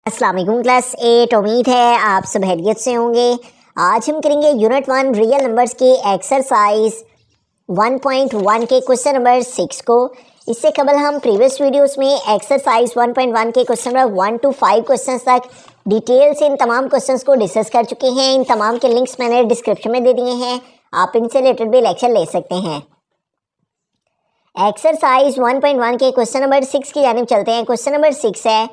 अस्सलाम वालेकुम क्लास 8। उम्मीद है आप सब खैरियत से होंगे। आज हम करेंगे यूनिट 1 रियल नंबर्स की एक्सरसाइज 1.1 के क्वेश्चन नंबर 6 को। इससे कबल हम प्रीवियस वीडियोस में एक्सरसाइज 1.1 के क्वेश्चन नंबर 1 to 5 क्वेश्चंस तक डिटेल से इन तमाम क्वेश्चंस को डिस्कस कर चुके हैं। इन तमाम के लिंक्स मैंने डिस्क्रिप्शन में दे दिए हैं, आप इनसे रिलेटेड भी लेक्चर ले सकते हैं। एक्सरसाइज 1.1 के क्वेश्चन नंबर 6 की जानिब चलते हैं। क्वेश्चन नंबर 6 है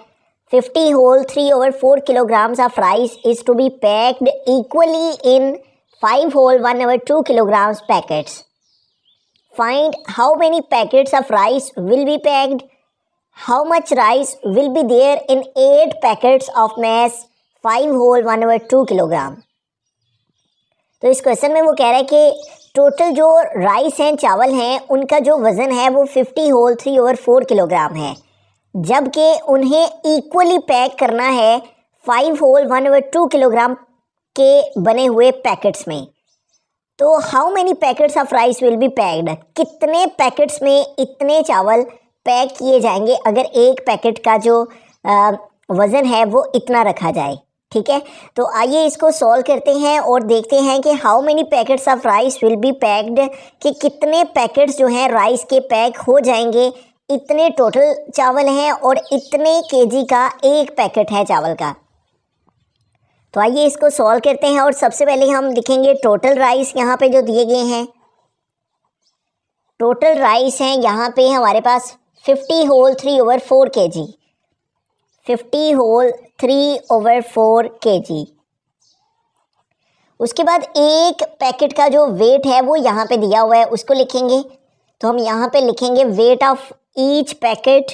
50 whole 3/4 kilograms of rice is to be packed equally in 5 whole 1/2 kilograms packets. Find how many packets of rice will be packed. How much rice will be there in 8 packets of mass 5 whole 1/2 kilogram. तो इस question में वो कह रहा है कि total जो rice हैं, चावल हैं, उनका जो वज़न है वो 50 whole 3/4 किलोग्राम है, जबकि उन्हें इक्वली पैक करना है 5 whole 1/2 किलोग्राम के बने हुए पैकेट्स में। तो how many packets of rice will be packed, कितने पैकेट्स में इतने चावल पैक किए जाएंगे अगर एक पैकेट का जो वज़न है वो इतना रखा जाए। ठीक है, तो आइए इसको सॉल्व करते हैं और देखते हैं कि how many packets of rice will be packed, कि कितने पैकेट्स जो हैं राइस के पैक हो जाएंगे। इतने टोटल चावल हैं और इतने केजी का एक पैकेट है चावल का। तो आइए इसको सॉल्व करते हैं और सबसे पहले हम लिखेंगे टोटल राइस यहाँ पे जो दिए गए हैं। टोटल राइस हैं यहाँ पे हमारे पास 50 whole 3/4 kg, 50 whole 3/4 kg। उसके बाद एक पैकेट का जो वेट है वो यहाँ पे दिया हुआ है, उसको लिखेंगे। तो हम यहाँ पे लिखेंगे wait of each packet,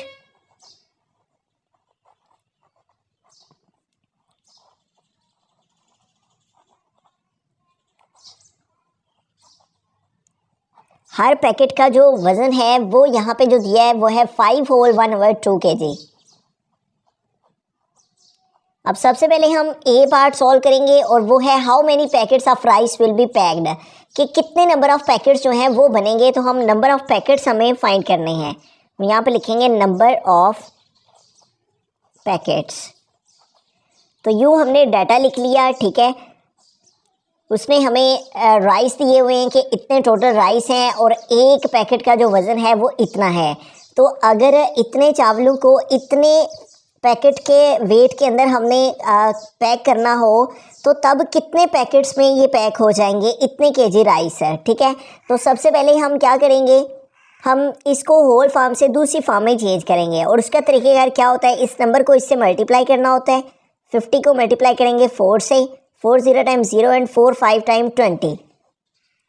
her packet का जो वज़न है वो यहाँ पे जो दिया है वो है 5 whole 1/2 kg। अब सबसे पहले हम ए पार्ट सॉल्व करेंगे और वो है how many packets of rice will be packed, कि कितने नंबर ऑफ़ पैकेट्स जो हैं वो बनेंगे। तो हम नंबर ऑफ़ पैकेट्स हमें फाइंड करने हैं। यहाँ पे लिखेंगे नंबर ऑफ़ पैकेट्स। तो यूँ हमने डाटा लिख लिया। ठीक है, उसमें हमें राइस दिए हुए हैं कि इतने टोटल राइस हैं और एक पैकेट का जो वज़न है वो इतना है। तो अगर इतने चावलों को इतने पैकेट के वेट के अंदर हमने पैक करना हो तो तब कितने पैकेट्स में ये पैक हो जाएंगे, इतने केजी राइस है। ठीक है, तो सबसे पहले हम क्या करेंगे, हम इसको होल फॉर्म से दूसरी फॉर्म में चेंज करेंगे। और उसका तरीक़ेकार क्या होता है, इस नंबर को इससे मल्टीप्लाई करना होता है। 50 को मल्टीप्लाई करेंगे 4 से, 4 0 टाइम्स 0 एंड 4 5 टाइम 20।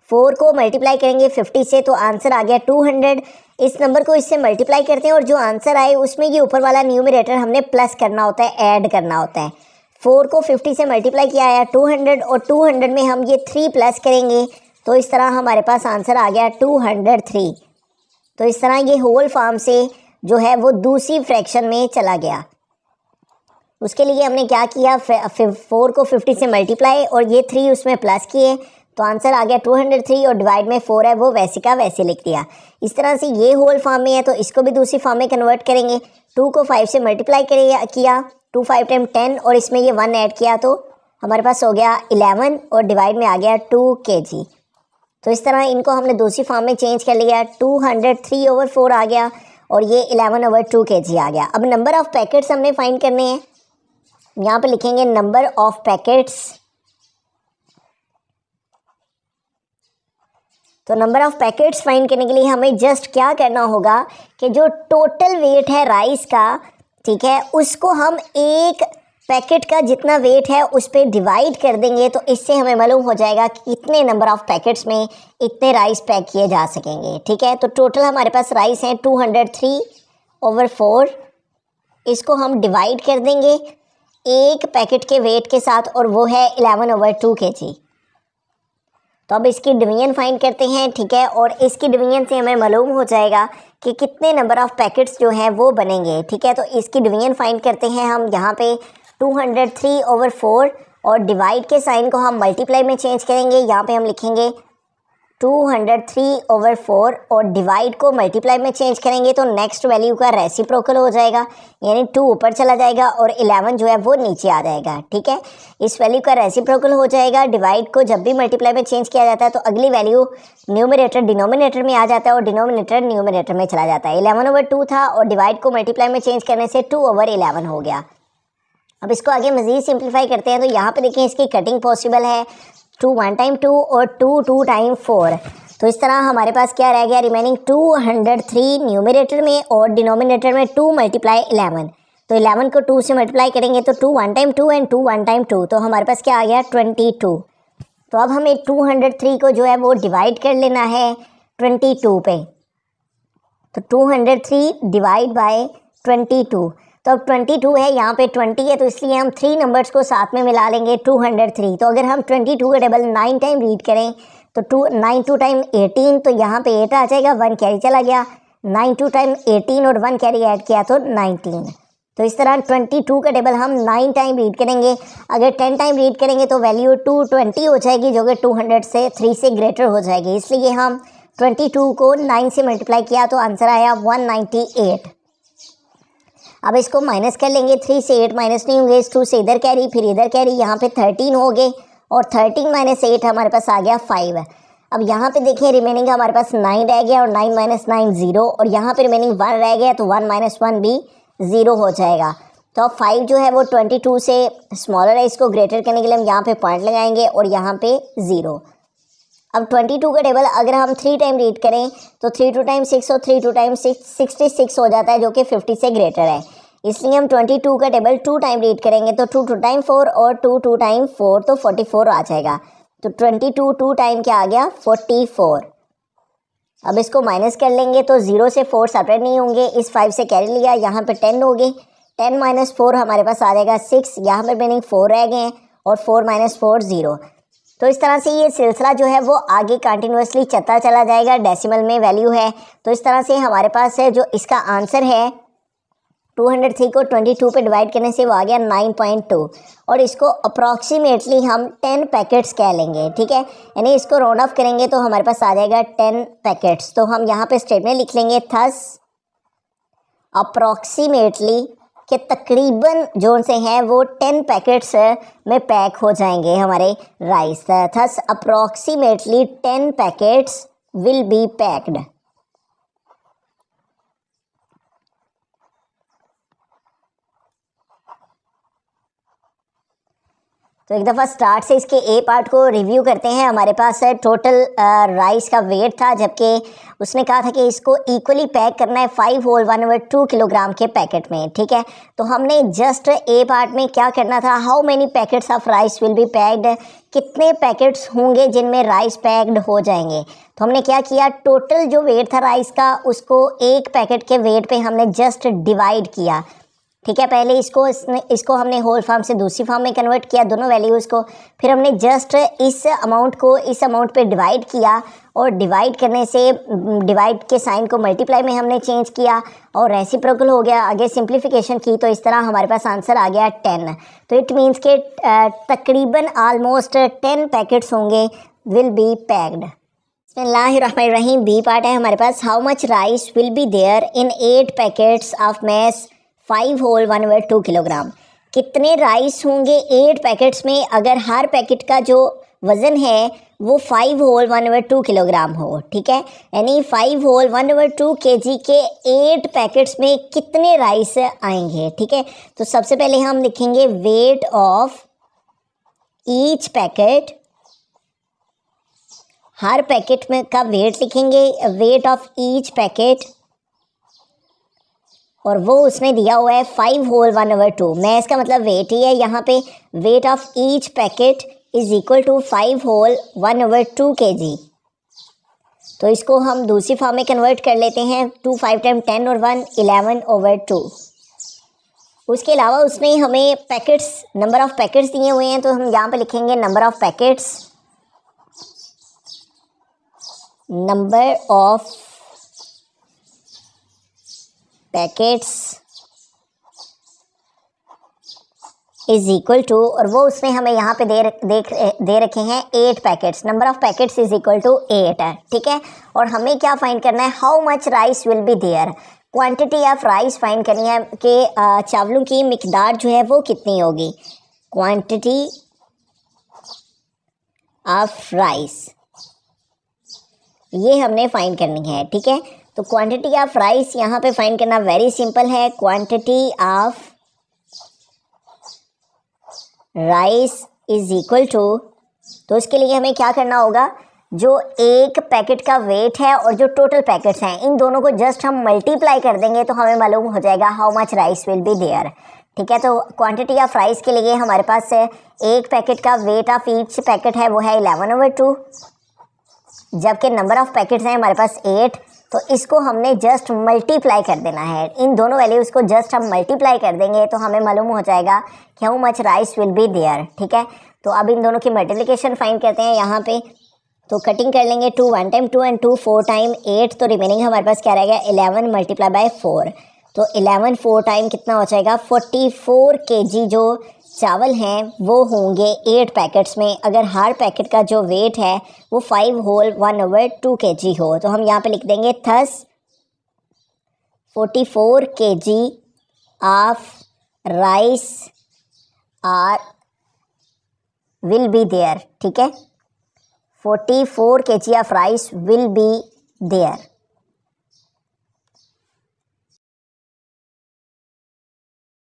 4 को मल्टीप्लाई करेंगे 50 से तो आंसर आ गया 200। इस नंबर को इससे मल्टीप्लाई करते हैं और जो आंसर आए उसमें ये ऊपर वाला न्यूमरेटर हमने प्लस करना होता है, ऐड करना होता है। 4 को 50 से मल्टीप्लाई किया आया 200 और 200 में हम ये 3 प्लस करेंगे तो इस तरह हमारे पास आंसर आ गया 203। तो इस तरह ये होल फॉर्म से जो है वो दूसरी फ्रैक्शन में चला गया। उसके लिए हमने क्या किया, 4 को 50 से मल्टीप्लाई और ये 3 उसमें प्लस किए तो आंसर आ गया 203 और डिवाइड में 4 है वो वैसे का वैसे लिख दिया। इस तरह से ये होल फॉर्म में है तो इसको भी दूसरी फॉर्म में कन्वर्ट करेंगे। 2 को 5 से मल्टीप्लाई किया 2 5 टाइम 10 और इसमें ये 1 ऐड किया तो हमारे पास हो गया 11 और डिवाइड में आ गया 2 kg। तो इस तरह इनको हमने दूसरी फॉर्म में चेंज कर लिया। 203/4 आ गया और ये 11/2 kg आ गया। अब नंबर ऑफ़ पैकेट्स हमने फाइंड करने हैं। यहाँ पे लिखेंगे नंबर ऑफ़ पैकेट्स। तो नंबर ऑफ़ पैकेट्स फाइंड करने के लिए हमें जस्ट क्या करना होगा कि जो टोटल वेट है राइस का, ठीक है, उसको हम एक पैकेट का जितना वेट है उस पर डिवाइड कर देंगे तो इससे हमें मालूम हो जाएगा कि कितने नंबर ऑफ़ पैकेट्स में इतने राइस पैक किए जा सकेंगे। ठीक है, तो टोटल हमारे पास राइस हैं 203/4। इसको हम डिवाइड कर देंगे एक पैकेट के वेट के साथ और वो है 11/2 kg। तो अब इसकी डिवीजन फाइंड करते हैं। ठीक है, और इसकी डिवीजन से हमें मालूम हो जाएगा कि कितने नंबर ऑफ़ पैकेट्स जो हैं वो बनेंगे। ठीक है, तो इसकी डिवीजन फाइंड करते हैं हम। यहाँ पे 203/4 और डिवाइड के साइन को हम मल्टीप्लाई में चेंज करेंगे। यहाँ पे हम लिखेंगे 203/4 और डिवाइड को मल्टीप्लाई में चेंज करेंगे तो नेक्स्ट वैल्यू का रेसिप्रोकल हो जाएगा, यानी 2 ऊपर चला जाएगा और 11 जो है वो नीचे आ जाएगा। ठीक है, इस वैल्यू का रेसिप्रोकल हो जाएगा। डिवाइड को जब भी मल्टीप्लाई में चेंज किया जाता है तो अगली वैल्यू न्यूमरेटर डिनोमिनेटर में आ जाता है और डिनोमिनेटर न्यूमरेटर में चला जाता है। 11/2 था और डिवाइड को मल्टीप्लाई में चेंज करने से 2/11 हो गया। अब इसको आगे मज़ीद सिंप्लीफाई करते हैं तो यहाँ पे देखें इसकी कटिंग पॉसिबल है, 2 1 टाइम 2 और 2 2 टाइम 4। तो इस तरह हमारे पास क्या रह गया रिमेनिंग 203 न्यूमरेटर में और डिनोमिनेटर में 2 × 11। तो 11 को 2 से मल्टीप्लाई करेंगे तो 2 1 टाइम 2 एंड 2 1 टाइम 2, तो हमारे पास क्या आ गया 22। तो अब हमें 203 को जो है वो डिवाइड कर लेना है 22 पे। तो 203 डिवाइड बाय 22, तो अब 22 है, यहाँ पे 20 है, तो इसलिए हम 3 नंबर्स को साथ में मिला लेंगे 203। तो अगर हम 22 का टेबल 9 टाइम रीड करें तो 9 2 टाइम 18, तो यहाँ पे 8 आ जाएगा, 1 कैरी चला गया। 9 2 टाइम 18 और 1 कैरी ऐड किया तो 19। तो इस तरह 22 का टेबल हम 9 टाइम रीड करेंगे। अगर 10 टाइम रीड करेंगे तो वैल्यू 220 हो जाएगी, जो कि 203 से ग्रेटर हो जाएगी। इसलिए हम 22 को 9 से मल्टीप्लाई किया तो आंसर आया 198। अब इसको माइनस कर लेंगे, 3 से 8 माइनस नहीं होंगे, इस 2 से इधर कैरी, फिर इधर कैरी, यहाँ पे 13 हो गए और 13 - 8 हमारे पास आ गया 5। अब यहाँ पे देखिए रिमेनिंग हमारे पास 9 रह गया और 9 - 9 0, और यहाँ पे रिमेनिंग 1 रह गया तो 1 - 1 भी 0 हो जाएगा। तो अब 5 जो है वो 22 से स्मॉलर है, इसको ग्रेटर करने के लिए हम यहाँ पे पॉइंट लगाएंगे और यहाँ पे 0। अब 22 का टेबल अगर हम 3 टाइम रीड करें तो 3 2 टाइम 6 और 3 2 टाइम 6 66 हो जाता है, जो कि 50 से ग्रेटर है। इसलिए हम 22 का टेबल 2 टाइम रीड करेंगे तो 2 2 टाइम 4 और 2 2 टाइम 4 तो 44 आ जाएगा। तो 22 2 टाइम क्या आ गया 44। अब इसको माइनस कर लेंगे तो 0 से 4 सेपरेट नहीं होंगे, इस 5 से कैरी लिया, यहाँ पे 10 हो गए, 10 - 4 हमारे पास आ जाएगा 6, यहाँ पर मीनिंग 4 रह गए हैं और 4 - 4 0। तो इस तरह से ये सिलसिला जो है वो आगे कंटिन्यूसली चलता चला जाएगा, डेसिमल में वैल्यू है। तो इस तरह से हमारे पास है जो इसका आंसर है 203 को 22 पे डिवाइड करने से वो आ गया 9.2, और इसको अप्रॉक्सीमेटली हम 10 पैकेट्स कह लेंगे। ठीक है, यानी इसको राउंड ऑफ करेंगे तो हमारे पास आ जाएगा 10 पैकेट्स। तो हम यहाँ पे स्टेटमेंट लिख लेंगे थस अप्रॉक्सीमेटली कि तकरीबन जो से हैं वो 10 पैकेट्स में पैक हो जाएंगे हमारे rice. Thus approximately 10 packets will be packed. तो एक दफ़ा स्टार्ट से इसके ए पार्ट को रिव्यू करते हैं। हमारे पास है टोटल राइस का वेट था, जबकि उसने कहा था कि इसको इक्वली पैक करना है 5 होल 1/2 किलोग्राम के पैकेट में। ठीक है, तो हमने जस्ट ए पार्ट में क्या करना था, how many packets of rice will be packed, कितने पैकेट्स होंगे जिनमें राइस पैक्ड हो जाएंगे। तो हमने क्या किया, टोटल जो वेट था राइस का उसको एक पैकेट के वेट पे हमने जस्ट डिवाइड किया। ठीक है, पहले इसको हमने होल फॉर्म से दूसरी फॉर्म में कन्वर्ट किया, दोनों वैल्यूज़ को, फिर हमने जस्ट इस अमाउंट को इस अमाउंट पे डिवाइड किया और डिवाइड करने से डिवाइड के साइन को मल्टीप्लाई में हमने चेंज किया और रेसिप्रोकल हो गया। आगे सिंप्लीफिकेशन की तो इस तरह हमारे पास आंसर आ गया 10। तो इट मीन्स के तकरीबन आलमोस्ट 10 पैकेट्स होंगे विल बी पैक्ड। बिस्मिल्लाहिर्रहमानिर्रहीम, बी पार्ट है हमारे पास, how much rice will be there in 8 packets of mass 5 whole 1/2 kilogram. कितने राइस होंगे 8 पैकेट्स में अगर हर पैकेट का जो वज़न है वो 5 होल 1/2 किलोग्राम हो। ठीक है, यानी 5 होल 1/2 kg के 8 पैकेट्स में कितने राइस आएंगे। ठीक है, तो सबसे पहले हम लिखेंगे wait of each packet, her packet में का वेट लिखेंगे, वेट ऑफ ईच पैकेट, और वो उसने दिया हुआ है 5 होल 1/2। मैं इसका मतलब वेट ही है, यहाँ पे weight of each packet is equal to 5 whole 1/2 kg। तो इसको हम दूसरी फॉर्म में कन्वर्ट कर लेते हैं, 2 5 टाइम 10 और 1 11/2। उसके अलावा उसने हमें पैकेट्स, नंबर ऑफ़ पैकेट्स दिए हुए हैं, तो हम यहाँ पे लिखेंगे number of packets, number of packets is equal to, और वो उसने हमें यहाँ पे दे रखे हैं 8 packets, number of packets is equal to 8 है, ठीक है। और हमें क्या फाइंड करना है, how much rice will be there, quantity of rice find करनी है कि चावलों की मिकदार जो है वो कितनी होगी, क्वांटिटी ऑफ राइस ये हमने फाइंड करनी है, ठीक है। तो क्वांटिटी ऑफ राइस यहाँ पे फाइंड करना वेरी सिंपल है, quantity of rice is equal to, तो इसके लिए हमें क्या करना होगा, जो एक पैकेट का वेट है और जो टोटल पैकेट्स हैं इन दोनों को जस्ट हम मल्टीप्लाई कर देंगे तो हमें मालूम हो जाएगा how much rice will be there, ठीक है। तो क्वांटिटी ऑफ राइस के लिए हमारे पास एक पैकेट का वेट ऑफ ईच पैकेट है वो है 11/2, जबकि नंबर ऑफ पैकेट्स हैं हमारे पास 8, तो इसको हमने जस्ट मल्टीप्लाई कर देना है, इन दोनों वैल्यूज़ को जस्ट हम मल्टीप्लाई कर देंगे तो हमें मालूम हो जाएगा कि how much rice will be there, ठीक है। तो अब इन दोनों की मल्टीप्लिकेशन फाइंड करते हैं यहाँ पे, तो कटिंग कर लेंगे, 2 1 टाइम 2 एंड 2 4 टाइम 8, तो रिमेनिंग हमारे पास क्या रहेगा 11 मल्टीप्लाई बाय 4, तो 11 4 टाइम कितना हो जाएगा 44 kg जो चावल हैं वो होंगे 8 पैकेट्स में, अगर हर पैकेट का जो वेट है वो 5 होल 1/2 kg हो, तो हम यहाँ पे लिख देंगे thus 44 kg of rice are will be there, ठीक है, 44 kg of rice will be there.